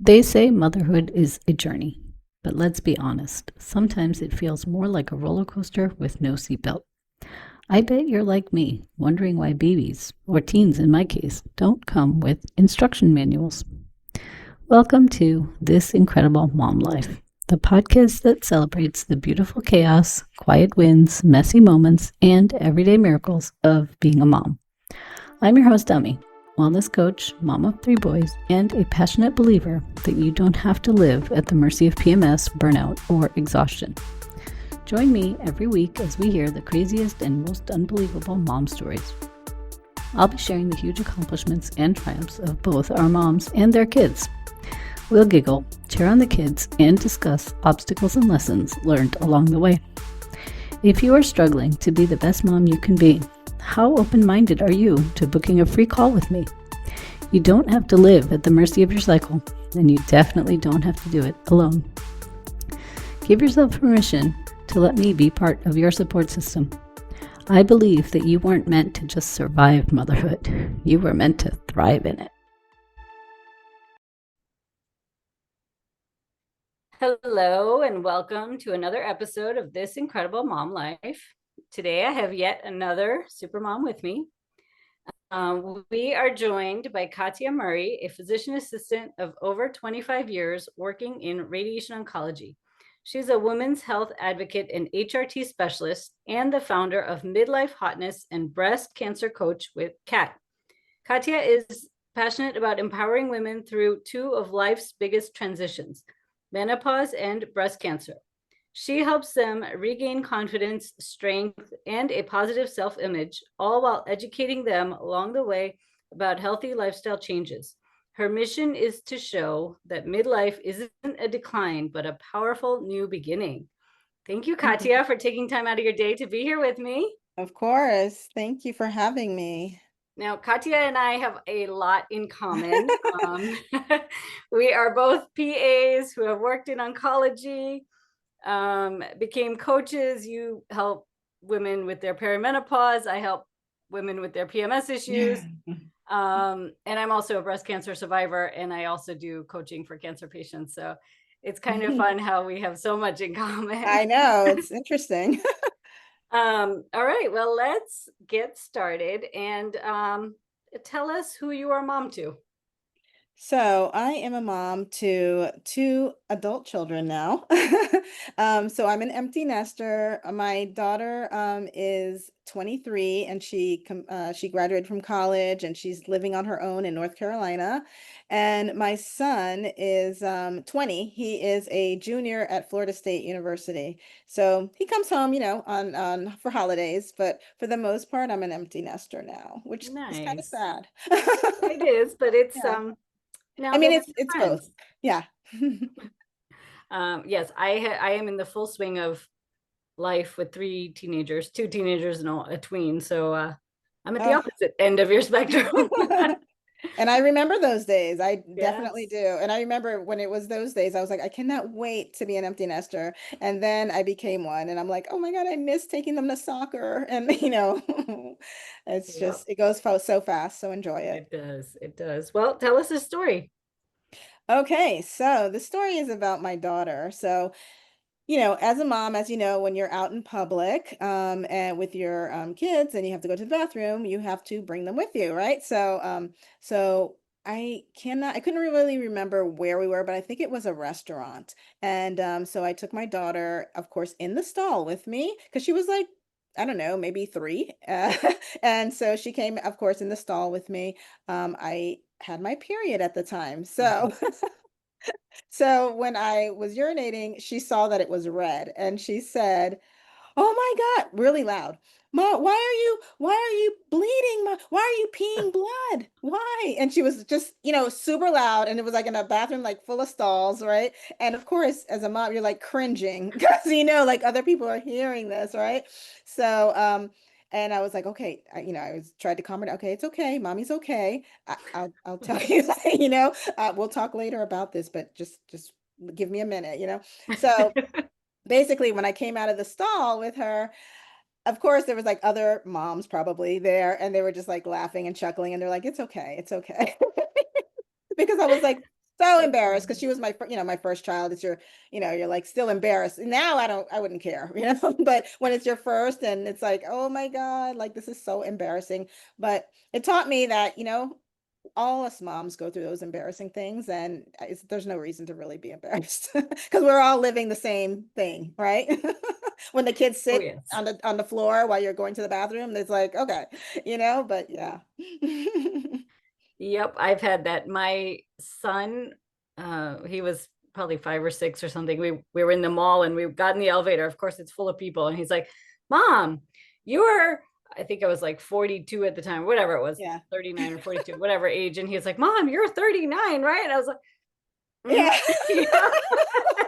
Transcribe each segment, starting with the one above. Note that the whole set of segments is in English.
They say motherhood is a journey, but let's be honest, sometimes it feels more like a roller coaster with no seatbelt. I bet you're like me, wondering why babies, or teens in my case, don't come with instruction manuals. Welcome to This Incredible Mom Life, the podcast that celebrates the beautiful chaos, quiet wins, messy moments, and everyday miracles of being a mom. I'm your host, Dummy, wellness coach, mom of three boys, and a passionate believer that you don't have to live at the mercy of PMS, burnout, or exhaustion. Join me every week as we hear the craziest and most unbelievable mom stories. I'll be sharing the huge accomplishments and triumphs of both our moms and their kids. We'll giggle, cheer on the kids, and discuss obstacles and lessons learned along the way. If you are struggling to be the best mom you can be, how open-minded are you to booking a free call with me? You don't have to live at the mercy of your cycle, and you definitely don't have to do it alone. Give yourself permission to let me be part of your support system. I believe that you weren't meant to just survive motherhood. You were meant to thrive in it. Hello, and welcome to another episode of This Incredible Mom Life. Today, I have yet another super mom with me. We are joined by Kathia Murray, a physician assistant of over 25 years working in radiation oncology. She's a women's health advocate and HRT specialist and the founder of Midlifehotness and breast cancer coach with Kat. Kathia is passionate about empowering women through two of life's biggest transitions, menopause and breast cancer. She helps them regain confidence, strength, and a positive self-image, all while educating them along the way about healthy lifestyle changes. Her mission is to show that midlife isn't a decline, but a powerful new beginning. Thank you, Kathia, for taking time out of your day to be here with me. Of course. Thank you for having me. Now, Kathia and I have a lot in common. We are both PAs who have worked in oncology, became coaches. You help women with their perimenopause. I help women with their PMS issues. And I'm also a breast cancer survivor, and I also do coaching for cancer patients. So it's kind of fun how we have so much in common. I know, it's interesting. All right, well, let's get started and tell us who you are mom to. So I am a mom to two adult children now. So I'm an empty nester. My daughter is 23 and she graduated from college and she's living on her own in North Carolina. And my son is 20. He is a junior at Florida State University. So he comes home, on for holidays, but for the most part, I'm an empty nester now, which is kind of Nice. sad. It is, but it's Yeah. now I they're mean, with it's your both. friends. Yeah. Yes, I am in the full swing of life with three teenagers, two teenagers and a tween. So I'm at the Oh. opposite end of your spectrum. And I remember those days. I definitely Yes. do. And I remember when it was those days, I was like, I cannot wait to be an empty nester. And then I became one. And I'm like, oh my God, I miss taking them to soccer. And, it's Yeah, just, it goes so fast. So enjoy it. it does. It does. Well, tell us a story. Okay. So the story is about my daughter. So, as a mom, as you know, when you're out in public and with your kids and you have to go to the bathroom, you have to bring them with you, right? So I couldn't really remember where we were, but I think it was a restaurant. And so I took my daughter, of course, in the stall with me because she was like, I don't know, maybe three. And so she came, of course, in the stall with me. I had my period at the time. So So when I was urinating, she saw that it was red and she said, "Oh my God," really loud. "Ma, why are you bleeding? Ma? Why are you peeing blood? Why?" And she was just, super loud and it was like in a bathroom like full of stalls, right? And of course, as a mom, you're like cringing because like other people are hearing this, right? So and I was like, okay, I was tried to calm her down. Okay, it's okay. Mommy's okay. I'll tell you, we'll talk later about this, but just give me a minute. So basically, when I came out of the stall with her, of course, there was like other moms probably there, and they were just like laughing and chuckling, and they're like, "It's okay, it's okay," because I was like so That's embarrassed because funny. she was my first child. It's your, you're like still embarrassed. Now I wouldn't care, but when it's your first and it's like, oh my God, like this is so embarrassing. But it taught me that, all us moms go through those embarrassing things, and there's no reason to really be embarrassed because we're all living the same thing, right? When the kids Oh, sit yes. on the floor while you're going to the bathroom, it's like, okay, but yeah. Yep, I've had that. My son, he was probably 5 or 6 or something. We were in the mall and we got in the elevator. Of course, it's full of people, and he's like, "Mom, you're." I think I was like 42 at the time, whatever it was, Yeah. 39 or 42, whatever age. And he was like, "Mom, you're 39, right?" And I was like, "Mhm." Yeah. Yeah.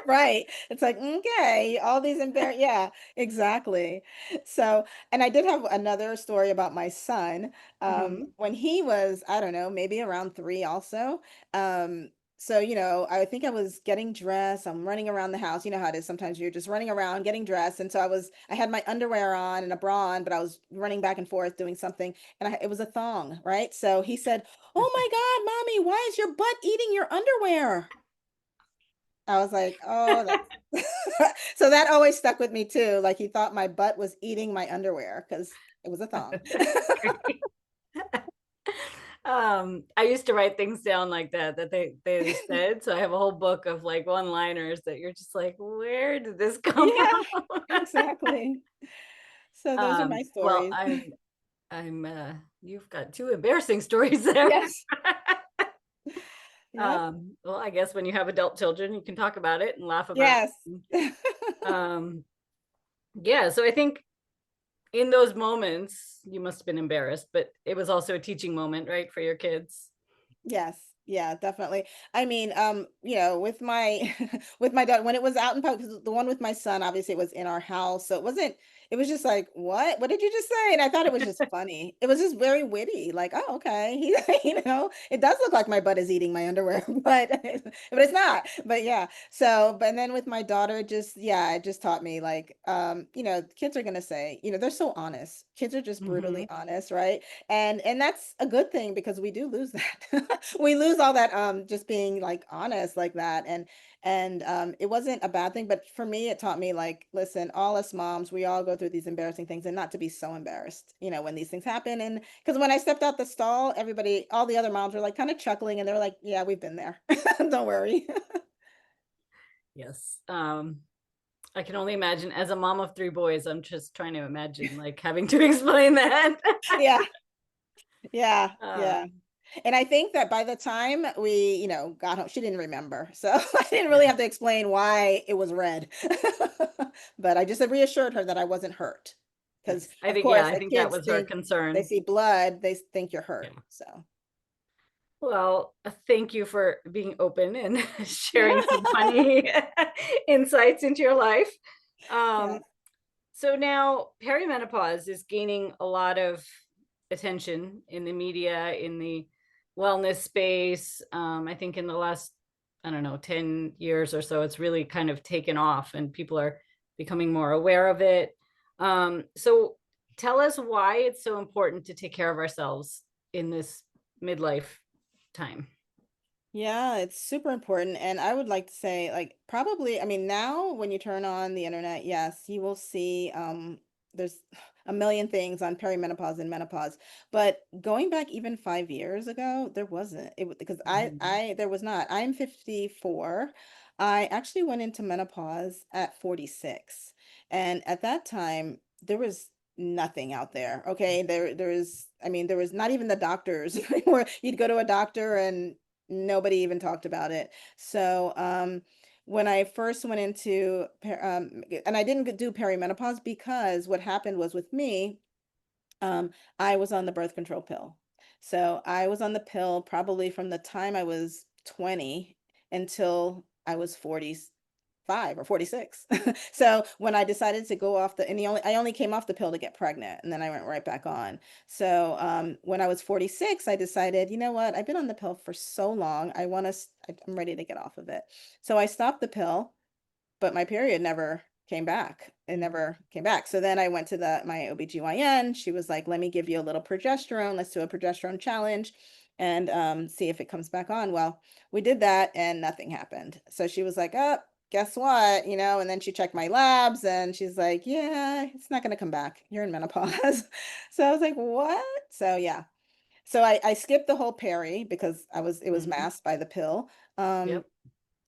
Right. It's like, okay, all these yeah, exactly. So, and I did have another story about my son. Mhm. When he was, I don't know, maybe around 3 also. So, I think I was getting dressed. I'm running around the house. You know how it is. Sometimes you're just running around getting dressed. And so I had my underwear on and a bra on, but I was running back and forth doing something. And it was a thong, right? So he said, "Oh my God, mommy, why is your butt eating your underwear?" I was like, "Oh, that's" so that always stuck with me too. Like he thought my butt was eating my underwear because it was a thong. That's great. I used to write things down like that they said. So I have a whole book of like one-liners that you're just like, where did this come Yeah, from? exactly. So those are my Well, stories. I'm you've got two embarrassing stories there. Yes. Yep. Well, I guess when you have adult children, you can talk about it and laugh about Yes. it. Um, yeah, so I think in those moments you must have been embarrassed, but it was also a teaching moment, right, for your kids. Yes. Yeah, definitely. I mean, with my with my daughter, when it was out in public, 'cause the one with my son, obviously it was in our house. So it was just like, what? What did you just say? And I thought it was just funny. It was just very witty. Like, oh, okay. It does look like my butt is eating my underwear, but it's not. But yeah. So, but then with my daughter, it just taught me like, kids are gonna say, they're so honest. Kids are just Hmm. brutally honest, right? And that's a good thing because we do lose that. We lose all that just being like honest like that. And it wasn't a bad thing, but for me it taught me like, listen, all us moms, we all go through these embarrassing things, and not to be so embarrassed, when these things happen. And because when I stepped out the stall, everybody, all the other moms were like kind of chuckling, and they were like, yeah, we've been there. Don't worry. Yes. I can only imagine as a mom of 3 boys, I'm just trying to imagine like having to explain that. Yeah, yeah, yeah. um, And I think that by the time we, got home, she didn't remember. So I didn't really yeah, have to explain why it was red. But I just reassured her that I wasn't hurt. Because yes. I of think, yeah, course I the think that kids was her think they concern. see blood, they think you're Yeah. hurt. So Well, thank you for being open and sharing some funny insights into your life. yeah. Um, so now perimenopause is gaining a lot of attention in the media, in the wellness space. I think in the last, I don't know, 10 years or so, it's really kind of taken off and people are becoming more aware of it. So tell us why it's so important to take care of ourselves in this midlife time. Yeah, it's super important. And I would like to say, like, probably, I mean, now when you turn on the internet, yes, you will see there's a million things on perimenopause and menopause. But going back even 5 years ago, there wasn't. Because Mhm. there was not. I'm 54. I actually went into menopause at 46. And at that time, there was nothing out there. Okay. I mean, there was not even the doctors where you'd go to a doctor and nobody even talked about it. So, when I first went into, and I didn't do perimenopause because what happened was with me, um, I was on the birth control pill. So I was on the pill probably from the time I was 20 until I was 45 or 46. So when I decided to go off and I only came off the pill to get pregnant, and then I went right back on. So when I was 46, I decided, you know what? I've been on the pill for so long. I'm ready to get off of it. So I stopped the pill, but my period never came back. It never came back. So then I went to my OBGYN. She was like, let me give you a little progesterone. Let's do a progesterone challenge. and see if it comes back on. Well, we did that and nothing happened. So she was like, oh, guess what? And then she checked my labs and she's like, yeah, it's not going to come back. You're in menopause. So I was like, what? So yeah. So I skipped the whole peri because it was Mhm. masked by the pill. Um, Yep.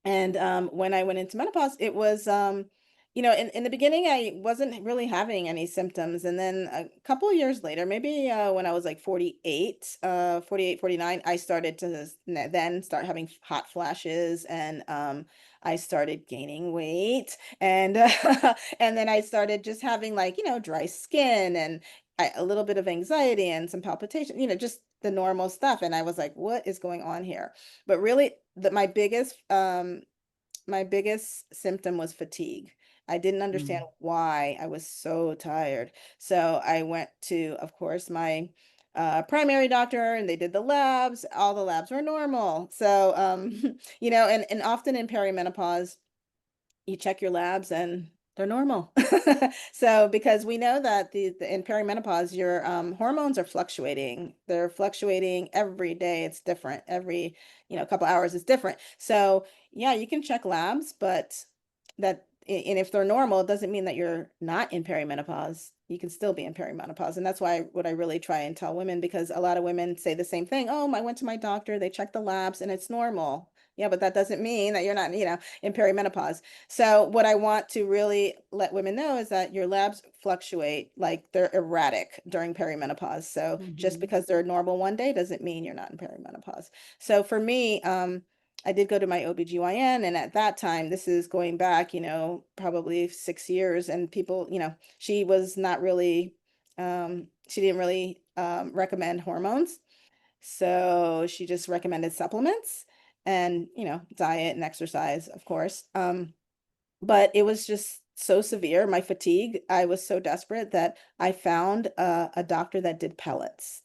and when I went into menopause, it was, in the beginning, I wasn't really having any symptoms. And then a couple of years later, maybe when I was like 48, 48, 49, I started to then start having hot flashes and I started gaining weight. And, and then I started just having like, dry skin and a little bit of anxiety and some palpitation, just the normal stuff. And I was like, what is going on here? But really, my biggest symptom was fatigue. I didn't understand Mm. why I was so tired. So I went to, of course, my primary doctor and they did the labs. All the labs were normal. So, and often in perimenopause, you check your labs and they're normal. So because we know that in perimenopause, your hormones are fluctuating. They're fluctuating every day. It's different. Every, couple hours is different. So yeah, you can check labs, but and if they're normal, it doesn't mean that you're not in perimenopause. You can still be in perimenopause. And that's why what I really try and tell women, because a lot of women say the same thing. Oh, I went to my doctor, they checked the labs and it's normal. Yeah, but that doesn't mean that you're not, in perimenopause. So what I want to really let women know is that your labs fluctuate, like they're erratic during perimenopause. So just Mhm. because they're normal one day doesn't mean you're not in perimenopause. So for me, I did go to my OBGYN, and at that time, this is going back, probably 6 years, and people, she was not really, she didn't really recommend hormones. So she just recommended supplements and, diet and exercise, of course. But it was just so severe, my fatigue. I was so desperate that I found a doctor that did pellets,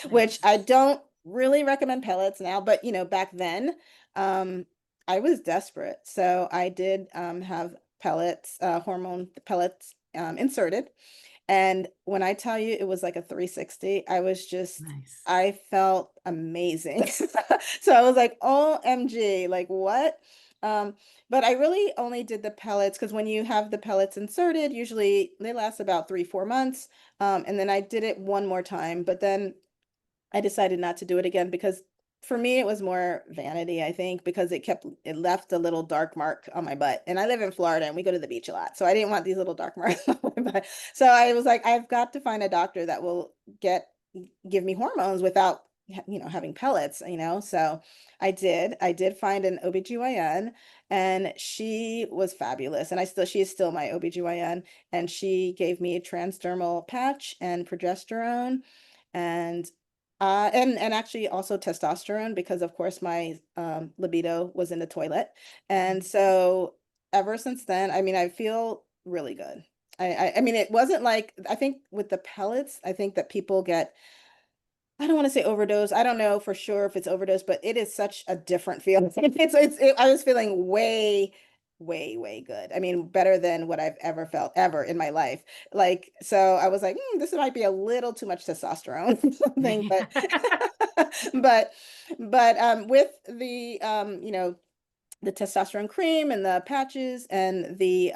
which I Nice. don't really recommend pellets now, but back then, um, I was desperate. So I did have pellets, hormone pellets inserted. And when I tell you it was like a 360, Nice. I felt amazing. So I was like, OMG, like what? Um, but I really only did the pellets because when you have the pellets inserted, usually they last about 3, 4 months. And then I did it one more time, but then I decided not to do it again because for me it was more vanity, I think, because it left a little dark mark on my butt. And I live in Florida and we go to the beach a lot. So I didn't want these little dark marks on my butt. So I was like, I've got to find a doctor that will get give me hormones without having pellets, So I did find an OBGYN and she was fabulous. And she is still my OBGYN and she gave me a transdermal patch and progesterone and and actually also testosterone because of course my libido was in the toilet. And so ever since then, I mean, I feel really good. I mean, it wasn't like I think with the pellets, I think that people get I don't want to say overdose. I don't know for sure if it's overdose, but it is such a different feeling. I was feeling way, way, way good. I mean, better than what I've ever felt ever in my life. Like, so I was like, this might be a little too much testosterone or something, but, but, with the testosterone cream and the patches and the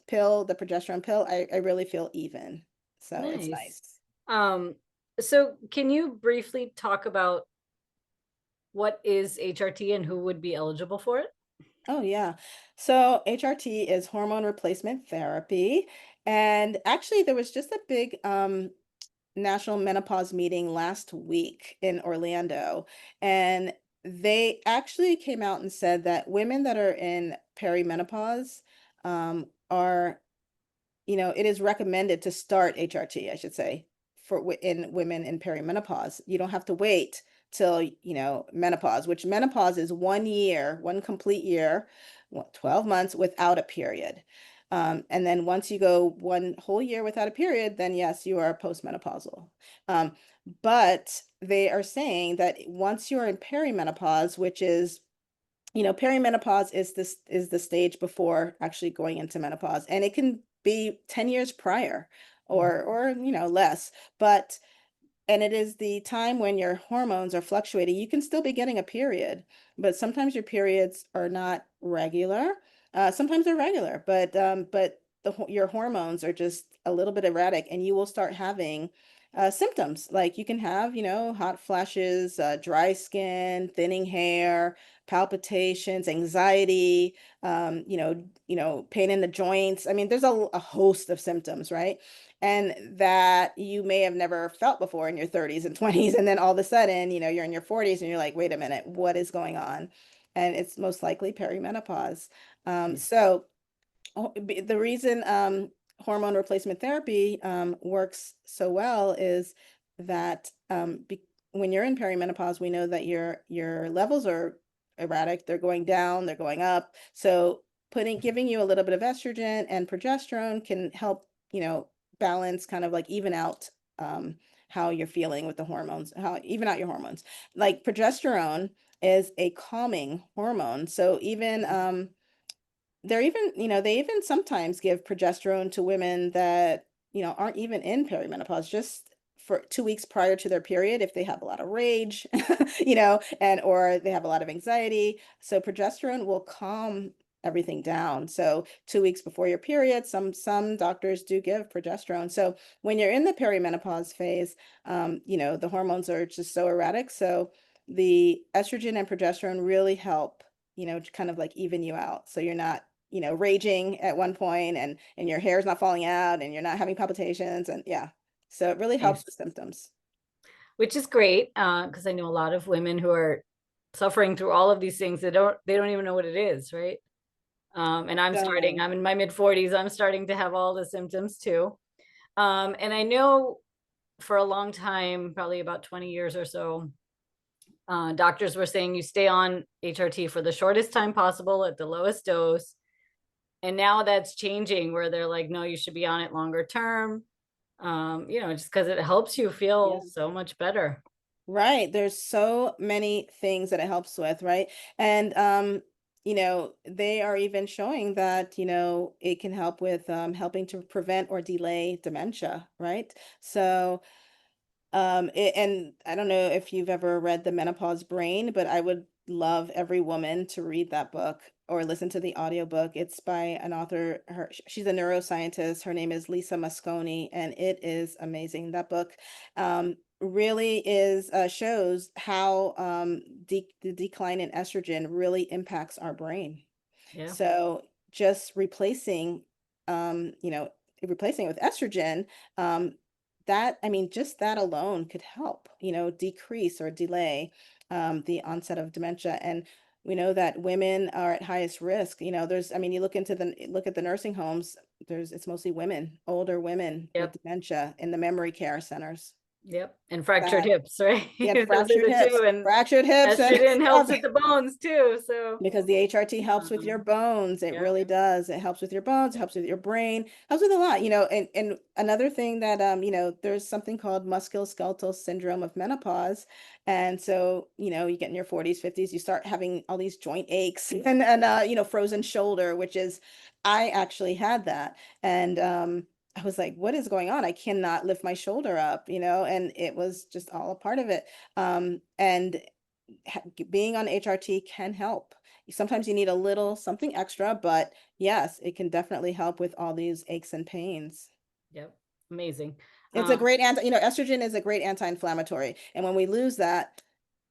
pill, the progesterone pill, I really feel even. So it's Nice. nice. Um, so can you briefly talk about what is HRT and who would be eligible for it? Oh, yeah. So HRT is hormone replacement therapy. And actually, there was just a big national menopause meeting last week in Orlando. And they actually came out and said that women that are in perimenopause are it is recommended to start HRT, I should say, in women in perimenopause. You don't have to wait till, menopause, which menopause is 1 year, one complete year, 12 months without a period. And then once you go one whole year without a period, then yes, you are postmenopausal. Um, but they are saying that once you're in perimenopause, which is perimenopause is the stage before actually going into menopause, and it can be 10 years prior Mhm. or less. But and it is the time when your hormones are fluctuating. You can still be getting a period, but sometimes your periods are not regular. Sometimes they're regular, but your hormones are just a little bit erratic, and you will start having symptoms. Like you can have, hot flashes, dry skin, thinning hair, palpitations, anxiety, pain in the joints. I mean, there's a host of symptoms, right? And that you may have never felt before in your 30s and 20s. And then all of a sudden, you're in your 40s and you're like, wait a minute, what is going on? And it's most likely perimenopause. Yeah. So the reason hormone replacement therapy works so well is that when you're in perimenopause, we know that your levels are erratic. They're going down, they're going up. So giving you a little bit of estrogen and progesterone can help, balance, kind of like even out how you're feeling with the hormones, how even out your hormones. Like progesterone is a calming hormone. So even they even sometimes give progesterone to women that, aren't even in perimenopause, just for 2 weeks prior to their period, if they have a lot of rage, and or they have a lot of anxiety. So progesterone will calm everything down. So 2 weeks before your period, some doctors do give progesterone. So when you're in the perimenopause phase, the hormones are just so erratic. So the estrogen and progesterone really help, to kind of like even you out. So you're not, raging at one point, and your hair's not falling out and you're not having palpitations, and yeah. So it really helps Nice. with symptoms. Which is great, because I know a lot of women who are suffering through all of these things. They don't even know what it is, right? And So, I'm in my mid 40s. I'm starting to have all the symptoms too. And I know for a long time, probably about 20 years or so, doctors were saying you stay on HRT for the shortest time possible at the lowest dose. And now that's changing where they're like, no, you should be on it longer term. Just because it helps you yeah. feel so much better. Right. There's so many things that it helps with, right? And they are even showing that, it can help with helping to prevent or delay dementia, right? So and I don't know if you've ever read The Menopause Brain, but I would love every woman to read that book or listen to the audiobook. It's by an author. She's a neuroscientist. Her name is Lisa Mosconi, and it is amazing. That book really is shows how the decline in estrogen really impacts our brain. Yeah. So just um, you know, replacing it with estrogen, um, that, I mean, just that alone could help, decrease or delay the onset of dementia. And we know that women are at highest risk. I mean, you look at the nursing homes, it's mostly women, older women with Yep. dementia in the memory care centers. Yep. And fractured That, hips, right? yeah, Those are fractured the hips, two. And fractured hips, and estrogen helps with the bones too. So, because the HRT helps with your bones. It yep. really does. It helps with your bones, it helps with your brain, helps with a lot, and another thing that there's something called musculoskeletal syndrome of menopause. And so, you get in your 40s, 50s, you start having all these joint aches and frozen shoulder, which is I actually had that. And I was like, what is going on? I cannot lift my shoulder up, and it was just all a part of it. And being on HRT can help. Sometimes you need a little something extra, but yes, it can definitely help with all these aches and pains. Yep. Amazing. It's a Um, great estrogen is a great anti-inflammatory. And when we lose that,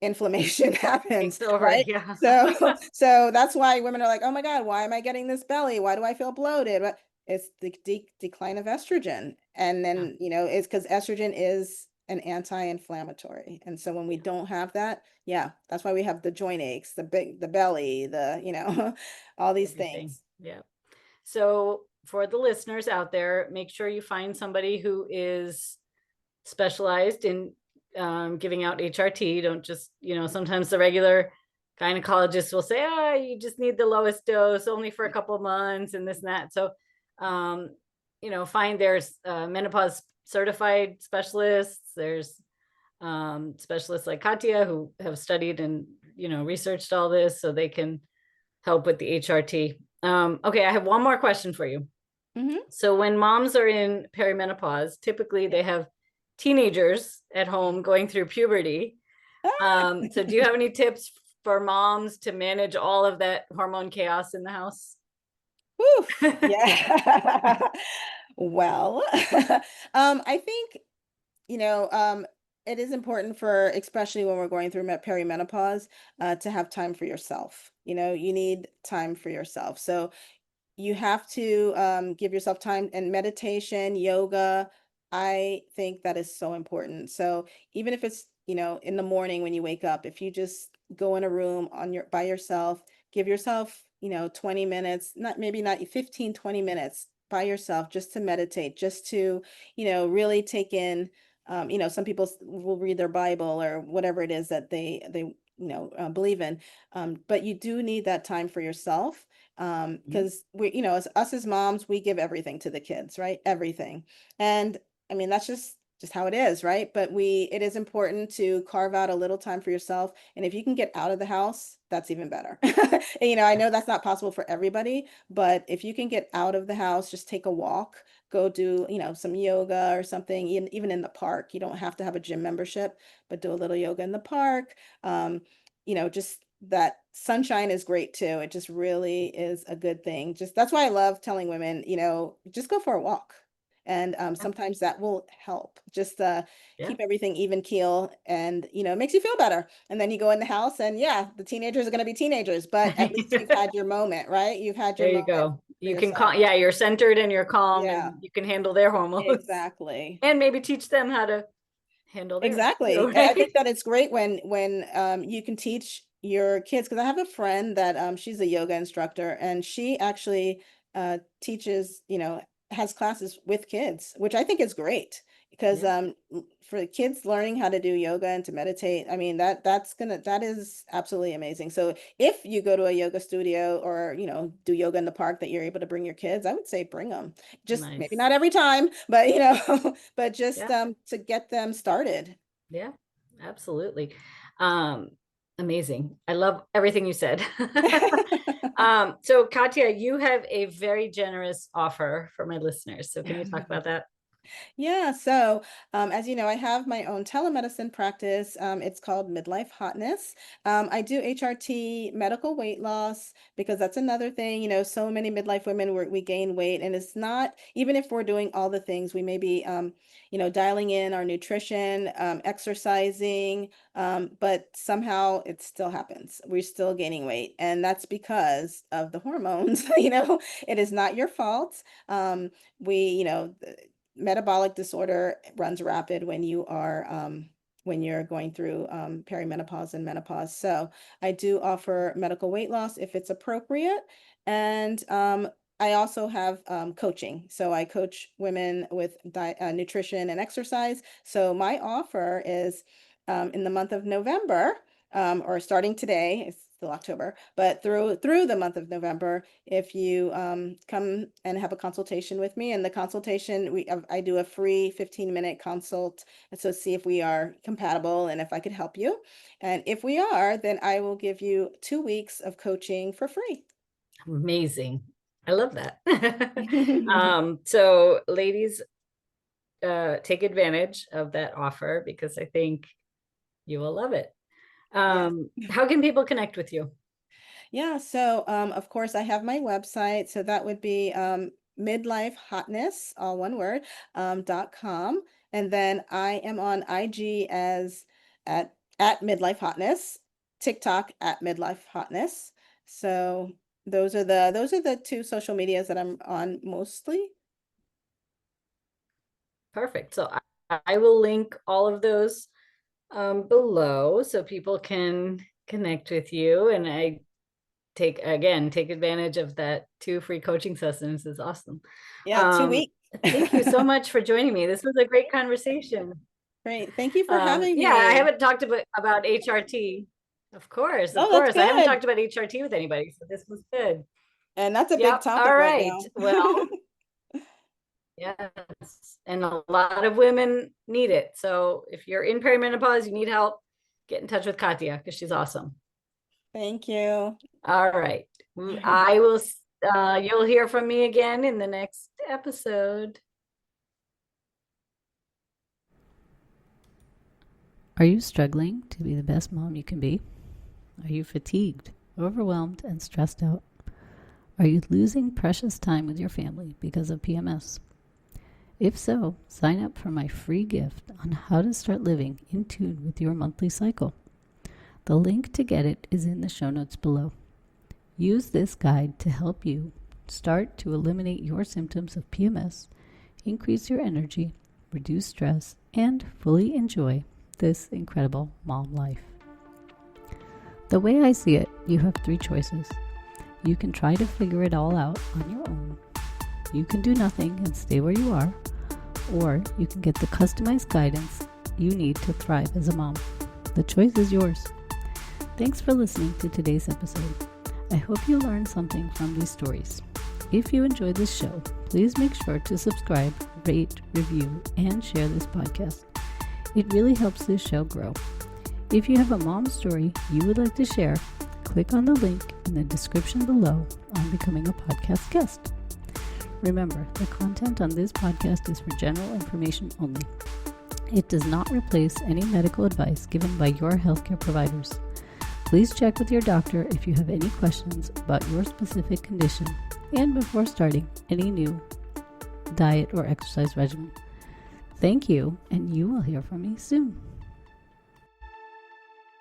inflammation happens, takes over. right? Yeah. So that's why women are like, oh my God, why am I getting this belly? Why do I feel bloated? But it's the decline of estrogen. And Yeah. then, it's because estrogen is an anti-inflammatory. And so when we don't have that, yeah, that's why we have the joint aches, the belly, all these Everything. things. Yeah. So for the listeners out there, make sure you find somebody who is specialized in giving out HRT. Don't just, sometimes the regular gynecologist will say, you just need the lowest dose only for a couple of months and this and that. So, find there's menopause certified specialists. There's specialists like Kathia who have studied and, researched all this so they can help with the HRT. Okay, I have one more question for you. Hmm. So when moms are in perimenopause, typically Yeah. they have teenagers at home going through puberty. So do you have any tips for moms to manage all of that hormone chaos in the house? Oof. Yeah. Well, I think, you know, it is important for, especially when we're going through perimenopause, to have time for yourself. You need time for yourself. So you have to give yourself time, and meditation, yoga. I think that is so important. So even if it's, in the morning when you wake up, if you just go in a room by yourself, give yourself, 20 minutes, not maybe not 15, 20 minutes by yourself, just to meditate, just to, really take in, some people will read their Bible or whatever it is that they believe in. But you do need that time for yourself, because we, as us as moms, we give everything to the kids, right? Everything. And I mean, that's just how it is, right? But it is important to carve out a little time for yourself. And if you can get out of the house, that's even better. And, I know that's not possible for everybody, but if you can get out of the house, just take a walk, go do, some yoga or something, even in the park. You don't have to have a gym membership, but do a little yoga in the park. Just that sunshine is great too. It just really is a good thing. Just that's why I love telling women, just go for a walk. And sometimes that will help just Yeah. keep everything even keel, and it makes you feel better. And then you go in the house, and yeah, the teenagers are going to be teenagers, but at least you've had your moment, right? You've had your There you moment go. for You can yourself. yeah, you're centered and you're calm Yeah, and you can handle their hormones exactly. and maybe teach them how to handle theirs too, Exactly. And I right? think that it's great when you can teach your kids, because I have a friend that she's a yoga instructor, and she actually teaches, has classes with kids, which I think is great, because Yeah, for the kids learning how to do yoga and to meditate, I mean that is absolutely amazing. So if you go to a yoga studio, or do yoga in the park, that you're able to bring your kids, I would say bring them. Just maybe nice. not every time, but but just Yeah, to get them started. yeah, absolutely. Um, Amazing. I love everything you said. So Katia, you have a very generous offer for my listeners. So can you talk about that? Yeah, so as you know, I have my own telemedicine practice. It's called Midlife Hotness. I do HRT, medical weight loss, because that's another thing. So many midlife women, we gain weight, and it's not, even if we're doing all the things, we may be, dialing in our nutrition, exercising, but somehow it still happens. We're still gaining weight, and that's because of the hormones. It is not your fault. We, metabolic disorder runs rapid when you're going through perimenopause and menopause. So I do offer medical weight loss if it's appropriate. And I also have coaching. So I coach women with nutrition and exercise. So my offer is in the month of November, or starting today, it's still October, but through the month of November, if you come and have a consultation with me. And the consultation, I do a free 15-minute consult, and so see if we are compatible and if I could help you. And if we are, then I will give you 2 weeks of coaching for free. Amazing. I love that. So ladies, take advantage of that offer because I think you will love it. Yes. How can people connect with you? Yeah, so of course I have my website. So that would be midlifehotness, all one word, .com. And then I am on IG as at midlife hotness, TikTok at midlife hotness. So those are the two social medias that I'm on mostly. Perfect. So I will link all of those below so people can connect with you. And I take advantage of that 2 free coaching sessions is awesome. Yeah, 2 weeks. Thank you so much for joining me. This was a great conversation. Great. Thank you for having Yeah, I me. haven't talked about HRT. Of course, of Oh, that's course. I haven't good. talked about HRT with anybody, so this was good. And that's a big Yep. All topic right right. now. Well, yes. And a lot of women need it. So if you're in perimenopause, you need help, get in touch with Katia because she's awesome. Thank you. All right. I will, you'll hear from me again in the next episode. Are you struggling to be the best mom you can be? Are you fatigued, overwhelmed, and stressed out? Are you losing precious time with your family because of PMS? If so, sign up for my free gift on how to start living in tune with your monthly cycle. The link to get it is in the show notes below. Use this guide to help you start to eliminate your symptoms of PMS, increase your energy, reduce stress, and fully enjoy this incredible mom life. The way I see it, you have 3 choices. You can try to figure it all out on your own. You can do nothing and stay where you are, or you can get the customized guidance you need to thrive as a mom. The choice is yours. Thanks for listening to today's episode. I hope you learned something from these stories. If you enjoyed this show, please make sure to subscribe, rate, review, and share this podcast. It really helps this show grow. If you have a mom story you would like to share, click on the link in the description below on becoming a podcast guest. Remember, the content on this podcast is for general information only. It does not replace any medical advice given by your healthcare providers. Please check with your doctor if you have any questions about your specific condition and before starting any new diet or exercise regimen. Thank you, and you will hear from me soon.